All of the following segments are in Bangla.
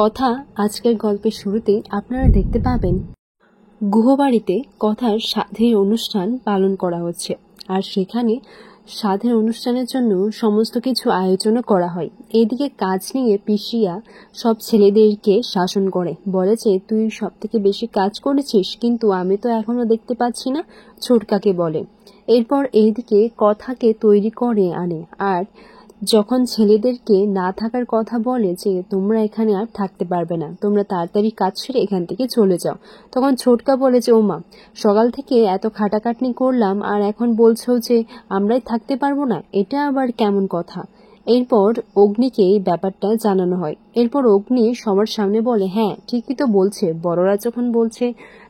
কথা আজকের গল্পের শুরুতেই আপনারা দেখতে পাবেন গুহবাড়িতে কথার সাধের অনুষ্ঠান পালন করা হচ্ছে। আর সেখানে সাধের অনুষ্ঠানের জন্য সমস্ত কিছু আয়োজনও করা হয়। এদিকে কাজ নিয়ে পিসিয়া সব ছেলেদেরকে শাসন করে, বলে যে তুই সব থেকে বেশি কাজ করেছিস, কিন্তু আমি তো এখনো দেখতে পাচ্ছি না, ছোটকাকে বলে। এরপর এইদিকে কথাকে তৈরি করে আনে, আর যখন ছেলেদেরকে না থাকার কথা বলে যে তোমরা এখানে আর থাকতে পারবে না, তোমরা তাড়াতাড়ি কাজ সেরে এখান থেকে চলে যাও, তখন ছোটকা বলে যে ওমা, সকাল থেকে এত খাটাখাটনি করলাম আর এখন বলছো যে আমরাই থাকতে পারবো না, এটা আবার কেমন কথা। এরপর অগ্নিকে এই ব্যাপারটা জানানো হয়। এরপর অগ্নি সবার সামনে বলে, হ্যাঁ ঠিকই তো বলছে, বড়রা যখন বলছে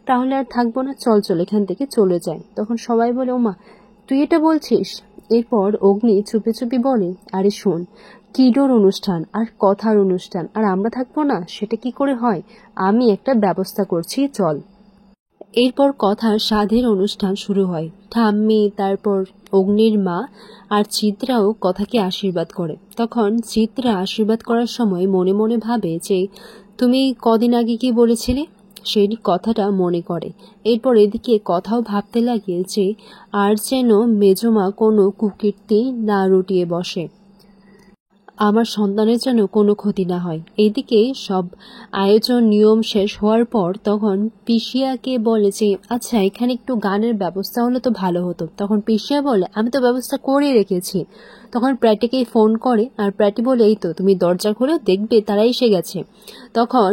তাহলে আর থাকবো না, চল চল এখান থেকে চলে যায়। তখন সবাই বলে ওমা, তুই এটা বলছিস? এরপর অগ্নি চুপি চুপি বলে, আরে শোন, কিডোর অনুষ্ঠান আর কথার অনুষ্ঠান, আর আমরা থাকবো না, সেটা কি করে হয়? আমি একটা ব্যবস্থা করছি, চল। এরপর কথার সাধের অনুষ্ঠান শুরু হয়। ঠাম্মি, তারপর অগ্নির মা আর চিত্রাও কথাকে আশীর্বাদ করে। তখন চিত্রা আশীর্বাদ করার সময় মনে মনে ভাবে যে তুমি কদিন আগে কি বলেছিলে, সেই কথাটা মনে করে। এরপর এদিকে কথাও ভাবতে লাগে যে আর যেন মেজমা কোনো কুকীর্তি না রটিয়ে বসে, আমার সন্তানের যেন কোনো ক্ষতি না হয়। এইদিকে সব আয়োজন নিয়ম শেষ হওয়ার পর তখন পিসিয়াকে বলে যে আচ্ছা, এখানে একটু গানের ব্যবস্থা হলে তো ভালো হতো। তখন পিসিয়া বলে, আমি তো ব্যবস্থা করে রেখেছি। তখন প্র্যাটিকে ফোন করে, আর প্র্যাটি বলে, এই তো তুমি দরজা খুলে দেখবে তারা এসে গেছে। তখন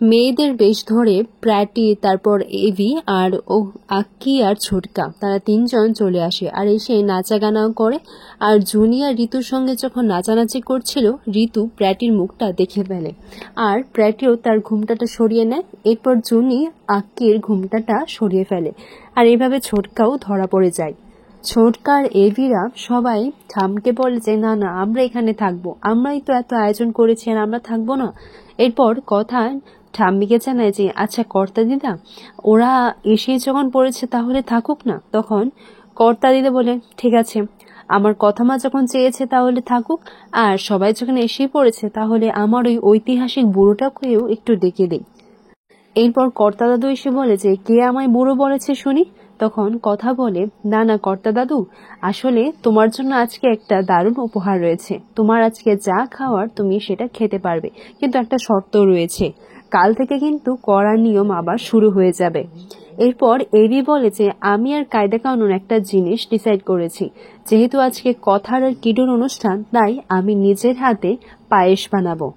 মেয়েদের বেশ ধরে প্র্যাটি, তারপর এভি আর আক্কি আর ছোটকা, তারা তিনজন চলে আসে আর এসে নাচা গানাও করে। আর জুনিয়া ঋতুর সঙ্গে যখন নাচানাচি করছিল, ঋতু প্র্যাটির মুখটা দেখে ফেলে, আর প্র্যাটিও তার ঘুমটাটা সরিয়ে নেয়। এরপর জুনি আক্কির ঘুমটাটা সরিয়ে ফেলে, আর এইভাবে ছোটকাও ধরা পড়ে যায়। ছোটকার এভিরা সবাই ঠামকে বলে যে না না, আমরা এখানে থাকবো, আমরাই তো এত আয়োজন করেছি আর আমরা থাকবো না। এরপর কথা ঠাম্মিকে জানায় যে আচ্ছা কর্তা দিদা, ওরা এসেই যখন পড়েছে তাহলে থাকুক না। তখন কর্তা দিদা বলে, ঠিক আছে, আমার কথা মা যখন চেয়েছে তাহলে থাকুক, আর সবাই যখন এসেই পড়েছে তাহলে আমার ওই ঐতিহাসিক বুড়োটাকেও একটু ডেকে দিই। এরপর কর্তা দাদু এসে বলে যে কে আমায় বুড়ো বলেছে শুনি। তখন কথা বলে, না না কর্তা দাদু, আসলে তোমার জন্য আজকে একটা দারুণ উপহার রয়েছে, তোমার আজকে যা খাওয়ার তুমি সেটা খেতে পারবে, কিন্তু একটা শর্ত রয়েছে, কাল থেকে কিন্তু কড়া নিয়ম আবার শুরু হয়ে যাবে। এরপর এভি বলে যে আমি আর কায়দা কানুন একটা জিনিস ডিসাইড করেছি, যেহেতু আজকে কথার আর কিডোর অনুষ্ঠান, তাই আমি নিজের হাতে পায়েস বানাবো।